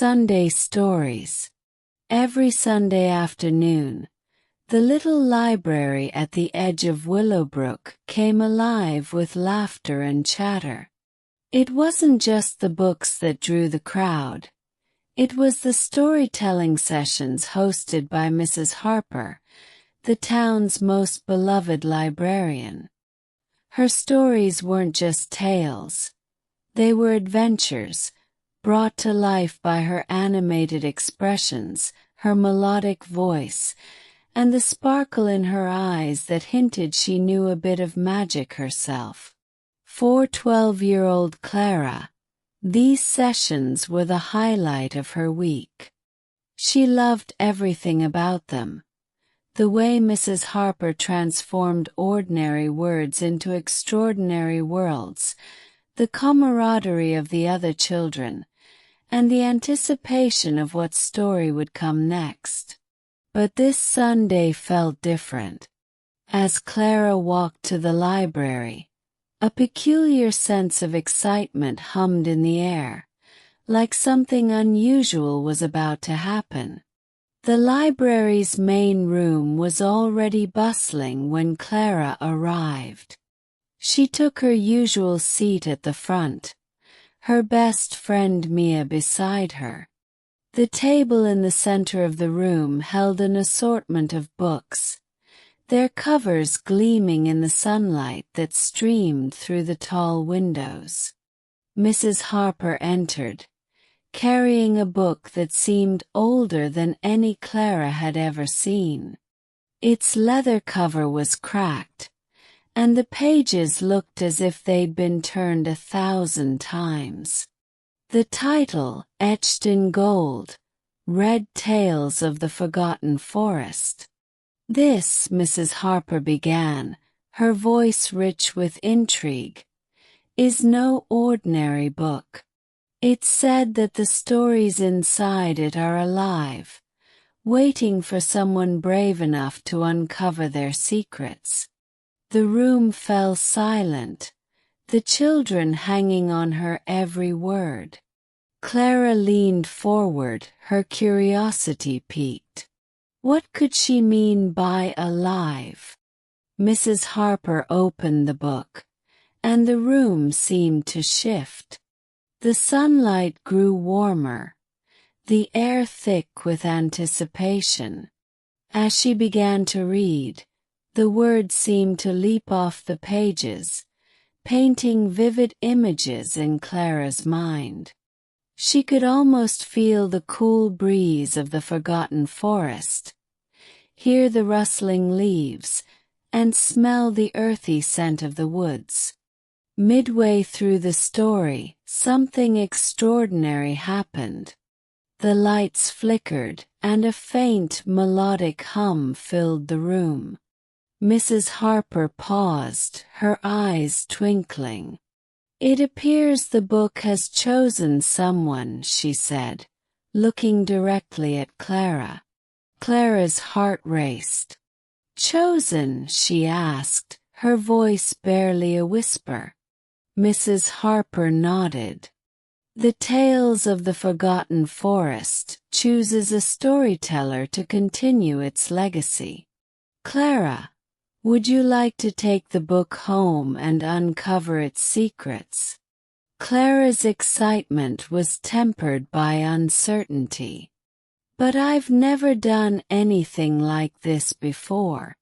Sunday stories. Every Sunday afternoon, the little library at the edge of Willowbrook came alive with laughter and chatter. It wasn't just the books that drew the crowd. It was the storytelling sessions hosted by Mrs. Harper, the town's most beloved librarian. Her stories weren't just tales. They were adventures, brought to life by her animated expressions, her melodic voice, and the sparkle in her eyes that hinted she knew a bit of magic herself. For 12-year-old Clara, these sessions were the highlight of her week. She loved everything about them. The way Mrs. Harper transformed ordinary words into extraordinary worlds, the camaraderie of the other children, and the anticipation of what story would come next. But this Sunday felt different. As Clara walked to the library, a peculiar sense of excitement hummed in the air, like something unusual was about to happen. The library's main room was already bustling when Clara arrived. She took her usual seat at the front, her best friend Mia beside her. The table in the center of the room held an assortment of books, their covers gleaming in the sunlight that streamed through the tall windows. Mrs. Harper entered, carrying a book that seemed older than any Clara had ever seen. Its leather cover was cracked, and the pages looked as if they'd been turned 1,000 times. The title, etched in gold, read Tales of the Forgotten Forest. This, Mrs. Harper began, her voice rich with intrigue, is no ordinary book. It's said that the stories inside it are alive, waiting for someone brave enough to uncover their secrets. The room fell silent, the children hanging on her every word. Clara leaned forward, her curiosity piqued. What could she mean by alive? Mrs. Harper opened the book, and the room seemed to shift. The sunlight grew warmer, the air thick with anticipation. As she began to read, the words seemed to leap off the pages, painting vivid images in Clara's mind. She could almost feel the cool breeze of the forgotten forest, hear the rustling leaves, and smell the earthy scent of the woods. Midway through the story, something extraordinary happened. The lights flickered, and a faint melodic hum filled the room. Mrs. Harper paused, her eyes twinkling. "It appears the book has chosen someone," she said, looking directly at Clara. Clara's heart raced. "Chosen?" she asked, her voice barely a whisper. Mrs. Harper nodded. "The Tales of the Forgotten Forest chooses a storyteller to continue its legacy. Clara, would you like to take the book home and uncover its secrets?" Clara's excitement was tempered by uncertainty. "But I've never done anything like this before."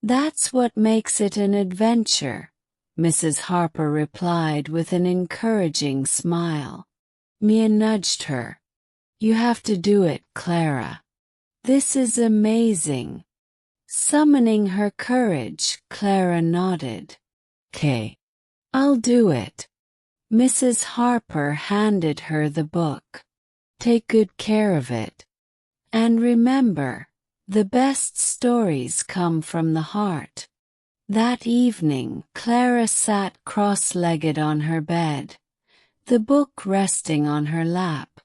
"That's what makes it an adventure," Mrs. Harper replied with an encouraging smile. Mia nudged her. "You have to do it, Clara. This is amazing." Summoning her courage, Clara nodded. "'Kay. I'll do it." Mrs. Harper handed her the book. "Take good care of it. And remember, the best stories come from the heart." That evening, Clara sat cross-legged on her bed, the book resting on her lap.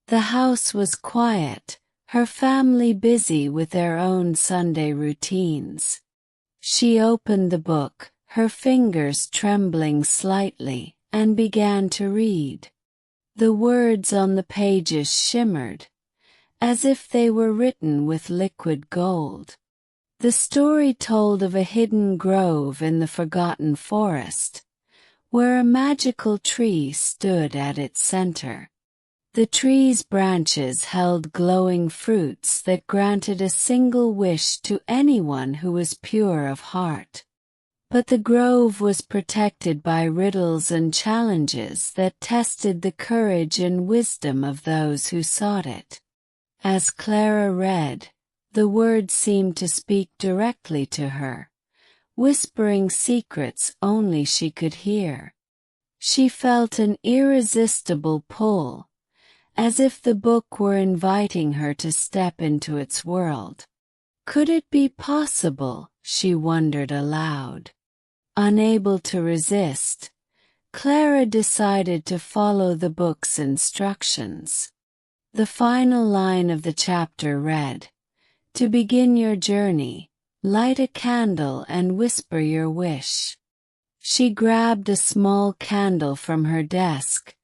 The house was quiet, her family busy with their own Sunday routines. She opened the book, her fingers trembling slightly, and began to read. The words on the pages shimmered, as if they were written with liquid gold. The story told of a hidden grove in the forgotten forest, where a magical tree stood at its center. The tree's branches held glowing fruits that granted a single wish to anyone who was pure of heart. But the grove was protected by riddles and challenges that tested the courage and wisdom of those who sought it. As Clara read, the words seemed to speak directly to her, whispering secrets only she could hear. She felt an irresistible pull, as if the book were inviting her to step into its world. Could it be possible, she wondered aloud. Unable to resist, Clara decided to follow the book's instructions. The final line of the chapter read, "To begin your journey, light a candle and whisper your wish." She grabbed a small candle from her desk,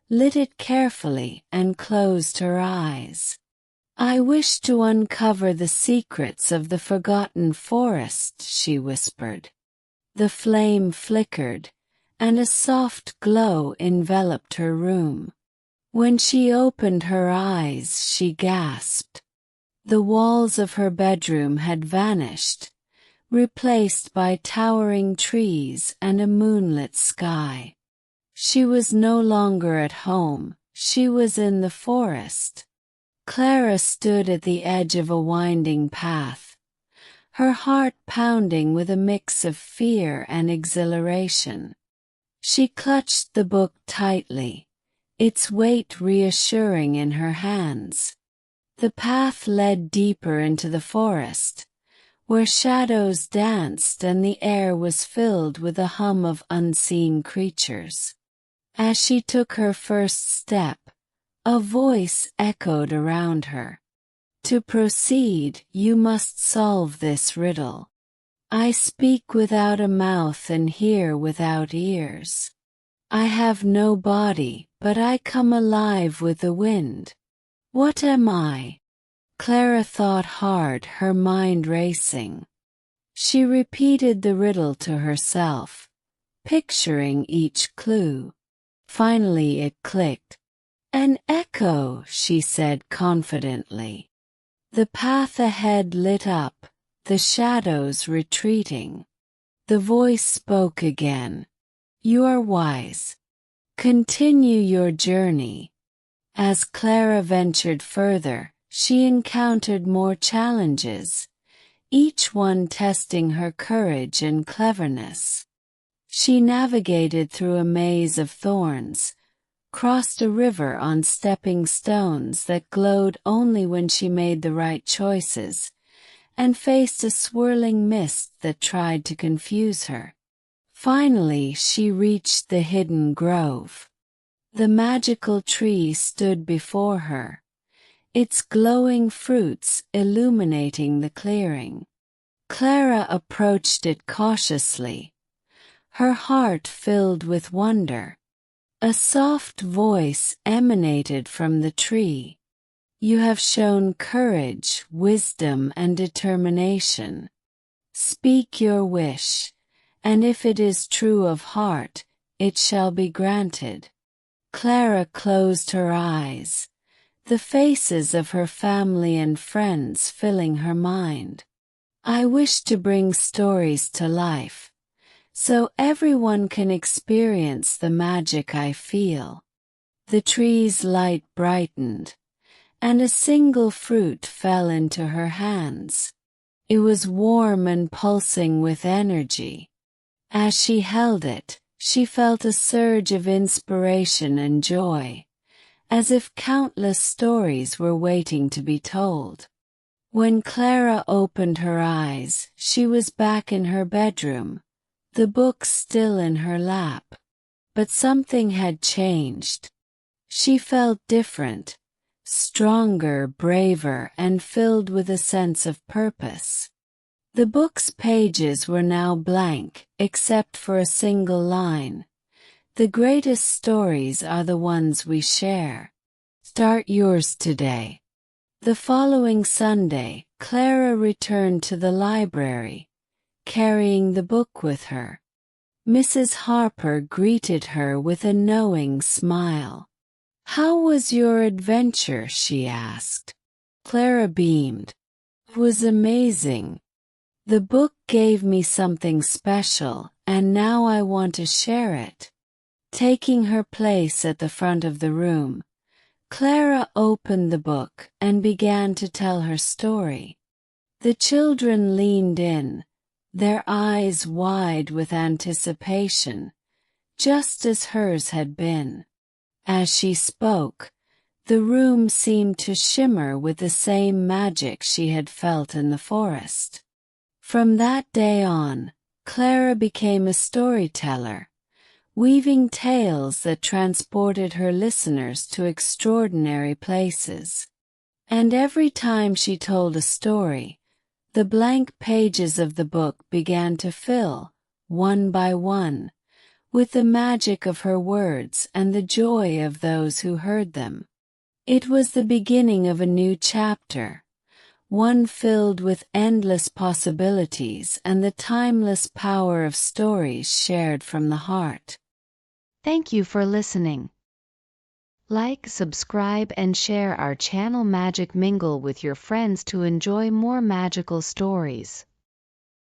lit it carefully, and closed her eyes. "I wish to uncover the secrets of the forgotten forest," she whispered. The flame flickered, and a soft glow enveloped her room. When she opened her eyes, she gasped. The walls of her bedroom had vanished, replaced by towering trees and a moonlit sky. She was no longer at home, she was in the forest. Clara stood at the edge of a winding path, her heart pounding with a mix of fear and exhilaration. She clutched the book tightly, its weight reassuring in her hands. The path led deeper into the forest, where shadows danced and the air was filled with a hum of unseen creatures. As she took her first step, a voice echoed around her. "To proceed, you must solve this riddle. I speak without a mouth and hear without ears. I have no body, but I come alive with the wind. What am I?" Clara thought hard, her mind racing. She repeated the riddle to herself, picturing each clue. Finally it clicked. "An echo," she said confidently. The path ahead lit up, the shadows retreating. The voice spoke again. "You are wise. Continue your journey." As Clara ventured further, she encountered more challenges, each one testing her courage and cleverness. She navigated through a maze of thorns, crossed a river on stepping stones that glowed only when she made the right choices, and faced a swirling mist that tried to confuse her. Finally, she reached the hidden grove. The magical tree stood before her, its glowing fruits illuminating the clearing. Clara approached it cautiously, her heart filled with wonder. A soft voice emanated from the tree. "You have shown courage, wisdom, and determination. Speak your wish, and if it is true of heart, it shall be granted." Clara closed her eyes, the faces of her family and friends filling her mind. "I wish to bring stories to life, so everyone can experience the magic I feel." The tree's light brightened, and a single fruit fell into her hands. It was warm and pulsing with energy. As she held it, she felt a surge of inspiration and joy, as if countless stories were waiting to be told. When Clara opened her eyes, she was back in her bedroom, the book still in her lap. But something had changed. She felt different, stronger, braver, and filled with a sense of purpose. The book's pages were now blank, except for a single line. The greatest stories are the ones we share. Start yours today. The following Sunday, Clara returned to the library, carrying the book with her. Mrs. Harper greeted her with a knowing smile. "How was your adventure?" she asked. Clara beamed. "It was amazing. The book gave me something special, and now I want to share it." Taking her place at the front of the room, Clara opened the book and began to tell her story. The children leaned in, their eyes wide with anticipation, just as hers had been. As she spoke, the room seemed to shimmer with the same magic she had felt in the forest. From that day on, Clara became a storyteller, weaving tales that transported her listeners to extraordinary places. And every time she told a story, the blank pages of the book began to fill, one by one, with the magic of her words and the joy of those who heard them. It was the beginning of a new chapter, one filled with endless possibilities and the timeless power of stories shared from the heart. Thank you for listening. Like, subscribe, and share our channel Magic Mingle with your friends to enjoy more magical stories.